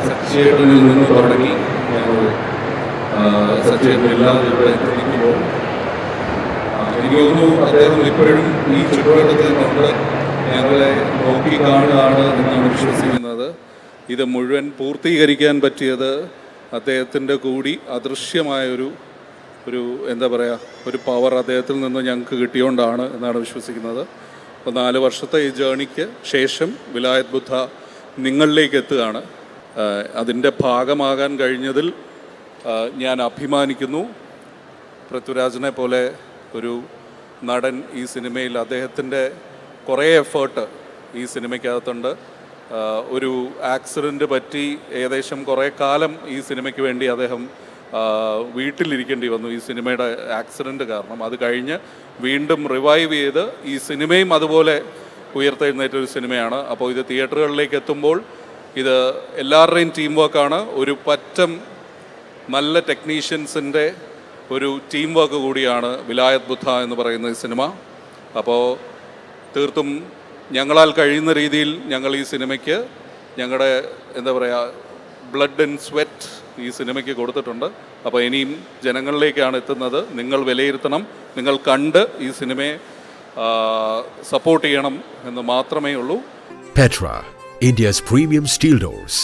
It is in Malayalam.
സച്ചിയേട്ടനിൽ നിന്ന് തുടങ്ങി ഞങ്ങൾ സച്ചിയേട്ടനില്ലാതെ ഇവിടെ എത്തിക്കുമ്പോൾ എനിക്ക് തോന്നുന്നു അദ്ദേഹം ഇപ്പോഴും ഈ ചുറ്റുവട്ടത്തിൽ കൊണ്ട് ഞങ്ങളെ നോക്കിക്കാണുകയാണ് എന്നാണ് വിശ്വസിക്കുന്നത്. ഇത് മുഴുവൻ പൂർത്തീകരിക്കാൻ പറ്റിയത് അദ്ദേഹത്തിൻ്റെ കൂടി അദൃശ്യമായൊരു എന്താ പറയുക, ഒരു പവർ അദ്ദേഹത്തിൽ നിന്ന് ഞങ്ങൾക്ക് കിട്ടിയോണ്ടാണ് എന്നാണ് വിശ്വസിക്കുന്നത്. അപ്പോൾ 4 വർഷത്തെ ഈ ജേണിക്ക് ശേഷം വിലായത് ബുദ്ധ നിങ്ങളിലേക്ക് എത്തുകയാണ്. അതിൻ്റെ ഭാഗമാകാൻ കഴിഞ്ഞതിൽ ഞാൻ അഭിമാനിക്കുന്നു. പൃഥ്വിരാജിനെ പോലെ ഒരു നടൻ ഈ സിനിമയിൽ അദ്ദേഹത്തിൻ്റെ കുറേ എഫേർട്ട് ഈ സിനിമയ്ക്കകത്തുണ്ട്. ഒരു ആക്സിഡൻറ്റ് പറ്റി ഏകദേശം കുറേ കാലം ഈ സിനിമയ്ക്ക് വേണ്ടി അദ്ദേഹം വീട്ടിലിരിക്കേണ്ടി വന്നു ഈ സിനിമയുടെ ആക്സിഡൻറ്റ് കാരണം. അത് കഴിഞ്ഞ് വീണ്ടും റിവൈവ് ചെയ്ത് ഈ സിനിമയും അതുപോലെ ഉയർത്തെഴുന്നേറ്റൊരു സിനിമയാണ്. അപ്പോൾ ഇത് തിയേറ്ററുകളിലേക്ക് എത്തുമ്പോൾ ഇത് എല്ലാവരുടെയും ടീം വർക്കാണ്. ഒരു പറ്റം നല്ല ടെക്നീഷ്യൻസിൻ്റെ ഒരു ടീം വർക്ക് കൂടിയാണ് വിലായത് ബുദ്ധ എന്ന് പറയുന്ന ഈ സിനിമ. അപ്പോൾ തീർത്തും ഞങ്ങളാൽ കഴിയുന്ന രീതിയിൽ ഞങ്ങൾ ഈ സിനിമയ്ക്ക് ഞങ്ങളുടെ എന്താ പറയുക ബ്ലഡ് ആൻഡ് സ്വെറ്റ് ഈ സിനിമയ്ക്ക് കൊടുത്തിട്ടുണ്ട്. അപ്പോൾ ഇനിയും ജനങ്ങളിലേക്കാണ് എത്തുന്നത്. നിങ്ങൾ വിലയിരുത്തണം, നിങ്ങൾ കണ്ട് ഈ സിനിമയെ സപ്പോർട്ട് ചെയ്യണം എന്ന് മാത്രമേ ഉള്ളൂ. Petra, India's premium steel doors.